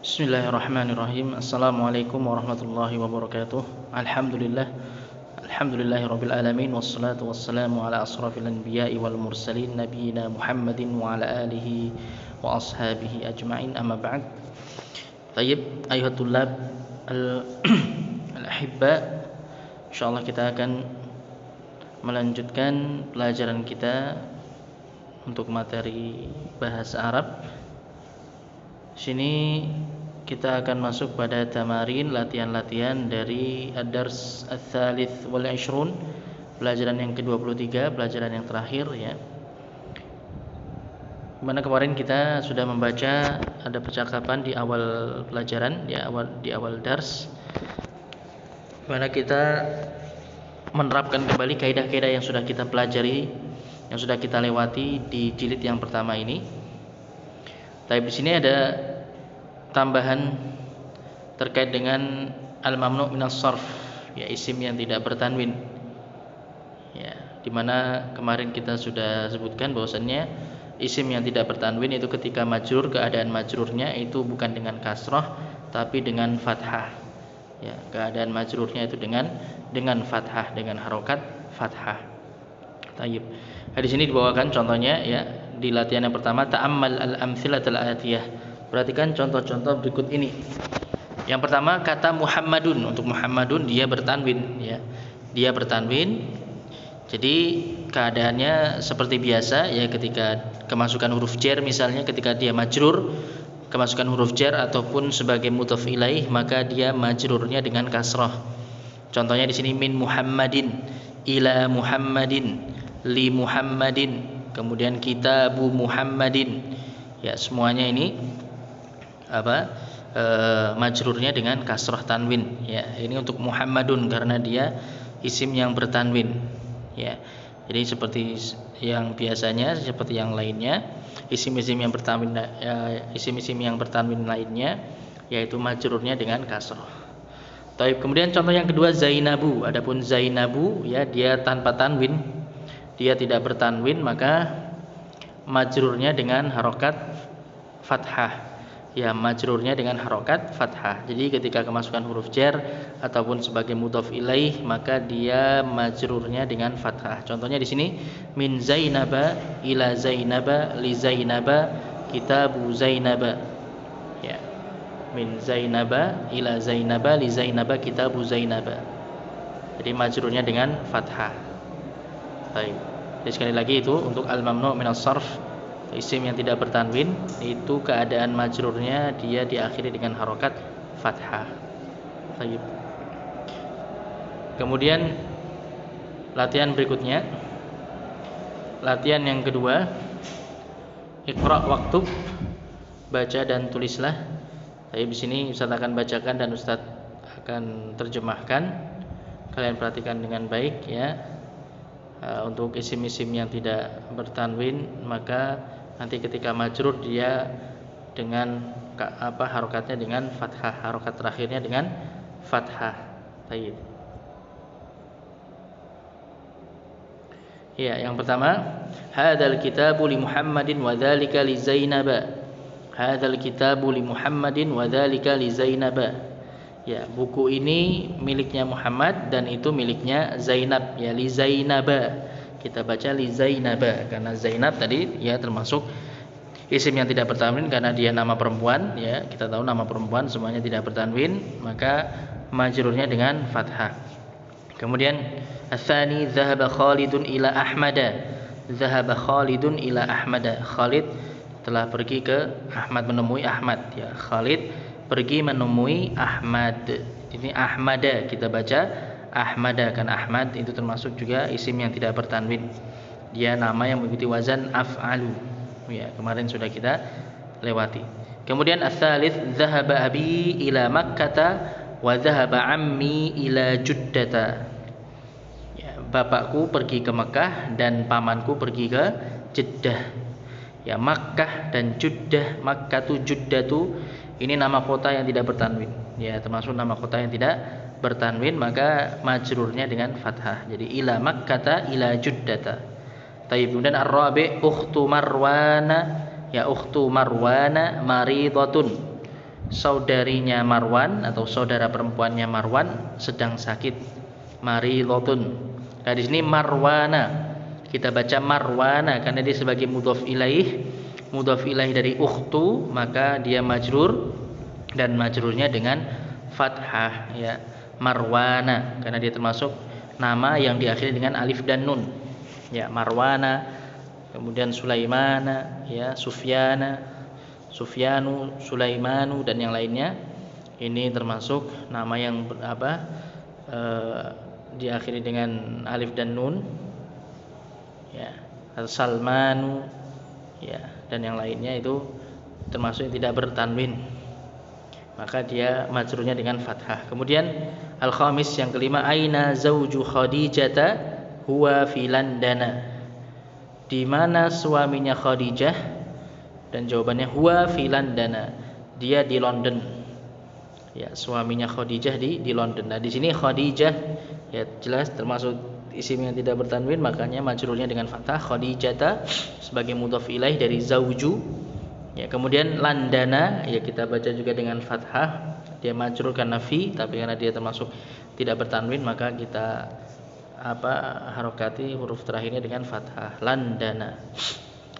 Bismillahirrahmanirrahim. Assalamualaikum warahmatullahi wabarakatuh. Alhamdulillahirabbil alamin wassalatu wassalamu ala asrafil anbiya'i wal mursalin nabiyina Muhammadin wa ala alihi wa ashabihi ajma'in. Amma ba'd. Tayyib, ayuhat tullab al-ahibba. Insyaallah kita akan melanjutkan pelajaran kita untuk materi bahasa Arab. Sini kita akan masuk pada tamarin, latihan-latihan dari ad-dars ats-tsalits wal 'ishrun, pelajaran yang ke-23, pelajaran yang terakhir ya. Mana kemarin kita sudah membaca ada percakapan di awal pelajaran, di awal dars. Mana kita menerapkan kembali kaidah-kaidah yang sudah kita pelajari, yang sudah kita lewati di jilid yang pertama ini. Tapi di sini ada tambahan terkait dengan al-mamnu' minas sarf, ya, isim yang tidak bertanwin. Ya, di mana kemarin kita sudah sebutkan bahwasannya isim yang tidak bertanwin itu ketika majrur, keadaan majrurnya itu bukan dengan kasrah tapi dengan fathah. Ya, keadaan majrurnya itu dengan fathah, dengan harokat fathah. Tayyib. Nah, di sini dibawakan contohnya ya, di latihan yang pertama, ta'ammal al-amtsilatal atiyah. Perhatikan contoh-contoh berikut ini. Yang pertama kata Muhammadun. Untuk Muhammadun dia bertanwin ya. Dia bertanwin. Jadi keadaannya seperti biasa ya, ketika kemasukan huruf jar, misalnya ketika dia majrur, kemasukan huruf jar ataupun sebagai mudhaf ilaih, maka dia majrurnya dengan kasrah. Contohnya di sini min Muhammadin, ila Muhammadin, li Muhammadin, kemudian kitabu Muhammadin. Ya, semuanya ini majrurnya dengan kasrah tanwin ya. Ini untuk Muhammadun karena dia isim yang bertanwin ya. Jadi seperti yang biasanya, seperti yang lainnya, isim-isim yang bertanwin isim-isim yang bertanwin lainnya yaitu majrurnya dengan kasrah. Baik, kemudian contoh yang kedua Zainabu. Adapun Zainabu ya, dia tanpa tanwin, dia tidak bertanwin, maka majrurnya dengan harokat fathah. Ya, majrurnya dengan harokat fathah. Jadi ketika kemasukan huruf jar ataupun sebagai mudhaf ilaih, maka dia majrurnya dengan fathah. Contohnya di sini min Zainaba ila Zainaba li Zainaba kitabu Zainaba. Ya. Min Zainaba ila Zainaba li Zainaba kitabu Zainaba. Jadi majrurnya dengan fathah. Baik. Jadi sekali lagi itu untuk al-mamnu' minas sarf, isim yang tidak bertanwin, itu keadaan majrurnya dia diakhiri dengan harokat fathah. Baik. Kemudian latihan berikutnya, latihan yang kedua, Iqra waktub, baca dan tulislah. Tapi di sini Ustaz akan bacakan dan Ustaz akan terjemahkan. Kalian perhatikan dengan baik ya. Untuk isim-isim yang tidak bertanwin, maka nanti ketika majrur dia dengan harokatnya dengan fathah, harokat terakhirnya dengan fathah. Baik. Ya, yang pertama, hadzal kitabu li Muhammadin wa dzalika li Zainaba. Hadzal kitabu li Muhammadin wa dzalika li Zainaba. Ya, buku ini miliknya Muhammad dan itu miliknya Zainab. Ya, li Zainaba. Kita baca li Zainaba karena Zainab tadi ya termasuk isim yang tidak bertanwin karena dia nama perempuan ya. Kita tahu nama perempuan semuanya tidak bertanwin, maka majrurnya dengan fathah. Kemudian ats-tsani dzahaba Khalidun ila Ahmada. Dzahaba Khalidun ila Ahmada. Khalid telah pergi ke Ahmad, menemui Ahmad ya. Khalid pergi menemui Ahmad. Ini Ahmada, kita baca Ahmada kan Ahmad itu termasuk juga isim yang tidak bertanwin. Dia nama yang mengikuti wazan af'alu. Ya, kemarin sudah kita lewati. Kemudian ats-tsalits dzahaba abi ila Makkah wa dzahaba ammi ila Juddata. Ya, bapakku pergi ke Mekah dan pamanku pergi ke Jeddah. Ya, Makkah dan Jeddah, Makkah tu Jeddah tu ini nama kota yang tidak bertanwin. Ya, termasuk nama kota yang tidak bertanwin, maka majrurnya dengan fathah. Jadi ila Makkah ila Juddata. Tayyib. Kemudian ar-rabi' ukhtu Marwana, ya ukhtu Marwana maridatun. saudarinya Marwan atau saudara perempuannya Marwan sedang sakit, maridhatun. Nah di sini Marwana, kita baca Marwana karena dia sebagai mudhaf ilaih dari ukhtu, maka dia majrur dan majrurnya dengan fathah ya. Marwana karena dia termasuk nama yang diakhiri dengan alif dan nun. Ya, Marwana, kemudian Sulaimana, ya, Sufyana, Sufyanu, Sulaimanu dan yang lainnya. Ini termasuk nama yang diakhiri dengan alif dan nun. Ya, Salmanu, ya, dan yang lainnya itu termasuk yang tidak bertanwin. Maka dia majrurnya dengan fathah. Kemudian al-khamis yang kelima, aina zauju Khadijata huwa fi Landana. Di mana suaminya Khadijah? Dan jawabannya huwa fi Landana. Dia di London. Ya, suaminya Khadijah di London. Nah, di sini Khadijah ya jelas termasuk isim yang tidak bertanwin, makanya majrurnya dengan fathah. Khadijata sebagai mudhaf ilaih dari zauju. Ya, kemudian Landana ya kita baca juga dengan fathah. Dia majrur karena fi, tapi karena dia termasuk tidak bertanwin maka kita harokati huruf terakhirnya dengan fathah. Landana.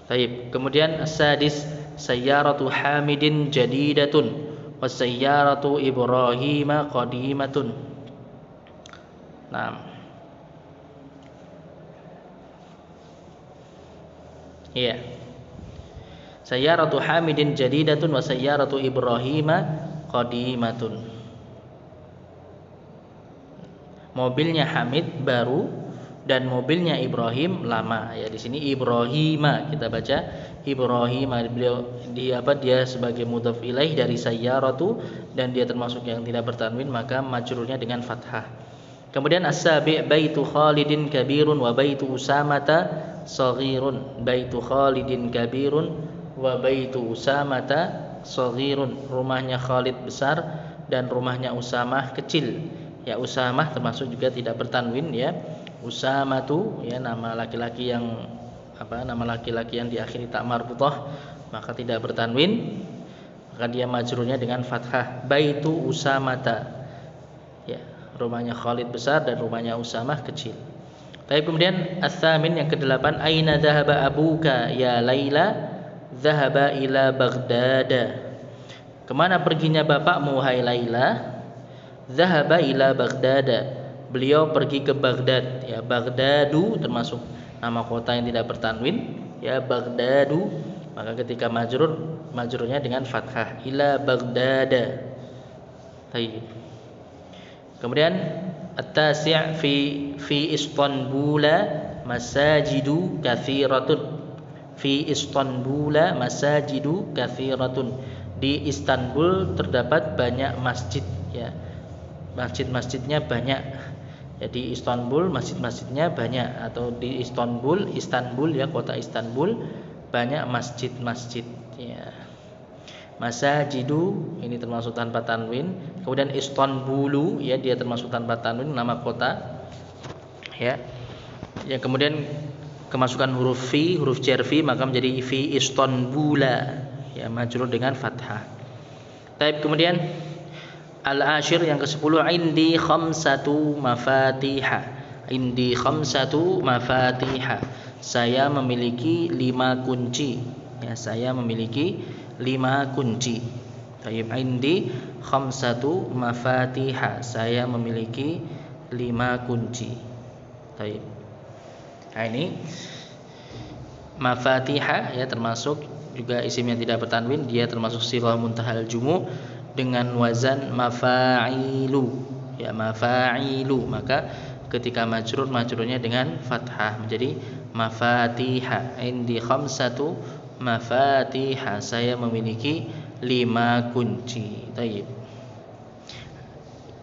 Baik. Kemudian as-sadis, sayyaratu Hamidin jadidatun wa sayyaratu Ibrahim qadimatun. Naam. Iya. Sayyaratu Hamidin jadidatun wa sayyaratu Ibrahim qadimatun. Mobilnya Hamid baru dan mobilnya Ibrahim lama. Ya, di sini Ibrahima kita baca Ibrahima. Beliau dia sebagai mudhaf ilaih dari sayyaratu dan dia termasuk yang tidak bertanwin, maka majrurnya dengan fathah. Kemudian as-sabi' baitu Khalidin kabirun wa baitu Usamata saghirun. Baitu Khalidin kabirun wa baitu Usamata saghirun. Rumahnya Khalid besar dan rumahnya Usamah kecil. Ya, Usamah termasuk juga tidak bertanwin ya. Usamatu ya nama laki-laki yang diakhiri ta marbutah maka tidak bertanwin, maka dia majrurnya dengan fathah. Baitu Usamata. Ya, rumahnya Khalid besar dan rumahnya Usamah kecil. Tapi kemudian ats-tsamin yang ke-8, aina dhahaba abuka ya Laila? Dhahaba ila Baghdad. Kemana perginya bapakmu hai Laila? Dhahaba ila Baghdad. Beliau pergi ke Baghdad. Ya, Baghdadu termasuk nama kota yang tidak bertanwin. Ya, Baghdadu. Maka ketika majrurnya dengan fathah. Ila Baghdad. Baik. Kemudian at-tasi' fi Istanbul masajidu katsiratun. Fi Istanbul masajidu katsiratun. Di Istanbul terdapat banyak masjid ya. Masjid-masjidnya banyak. Jadi Istanbul masjid-masjidnya banyak, atau di Istanbul ya kota Istanbul banyak masjid-masjid ya. Masajidu ini termasuk tanpa tanwin. Kemudian Istanbulu ya dia termasuk tanpa tanwin nama kota. Ya. Yang kemudian kemasukan huruf fi, huruf jar fi maka menjadi fi Istanbula ya majrur dengan fathah. Baik, kemudian al-ashir yang ke-10, indi khamsatu mafatiha. Indi khamsatu mafatiha. Saya memiliki 5 kunci. Ya, saya memiliki 5 kunci. Baik, indi khamsatu mafatiha. Saya memiliki 5 kunci. Baik. Nah, ini mafatiha ya termasuk juga isim yang tidak bertanwin, dia termasuk sighah muntahal jumu dengan wazan mafa'ilu ya, mafa'ilu, maka ketika majrurnya dengan fathah menjadi mafatiha. Indi khamsatu mafatiha. Saya memiliki 5 kunci. Baik.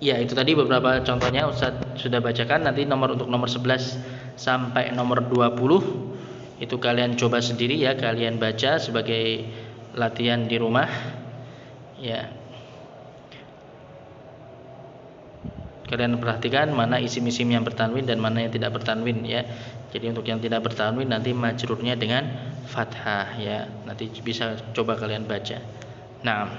Ya, itu tadi beberapa contohnya Ustaz sudah bacakan. Nanti untuk nomor 11 sampai nomor 20 itu kalian coba sendiri ya, kalian baca sebagai latihan di rumah. Ya. Kalian perhatikan mana isim-isim yang bertanwin dan mana yang tidak bertanwin ya. Jadi untuk yang tidak bertanwin nanti majrurnya dengan fathah ya. Nanti bisa coba kalian baca. Nah,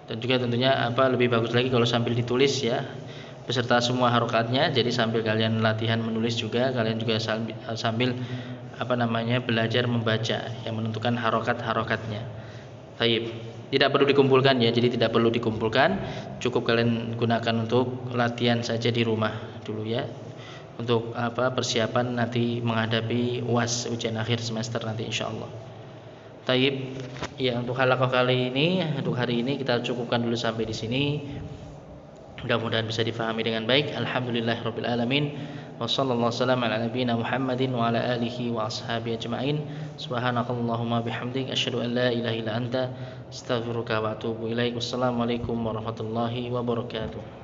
Dan juga tentunya lebih bagus lagi kalau sambil ditulis ya, beserta semua harokatnya. Jadi sambil kalian latihan menulis juga, kalian juga sambil belajar membaca yang menentukan harokat-harokatnya. Taib. Tidak perlu dikumpulkan ya, jadi tidak perlu dikumpulkan, cukup kalian gunakan untuk latihan saja di rumah dulu ya. Untuk persiapan nanti menghadapi UAS, ujian akhir semester nanti insyaallah. Taib. Ya, untuk halaqah kali ini, untuk hari ini kita cukupkan dulu sampai di sini. Mudah-mudahan bisa difahami dengan baik. Alhamdulillahirabbil alamin. Wassallallahu wasallam ala nabiyyina Muhammadin wa ala alihi wa ashabihi ajmain. Subhanakallahumma bihamdik asyhadu an la ilaha illa anta astaghfiruka wa atubu ilaik. Wassalamualaikum warahmatullahi wabarakatuh.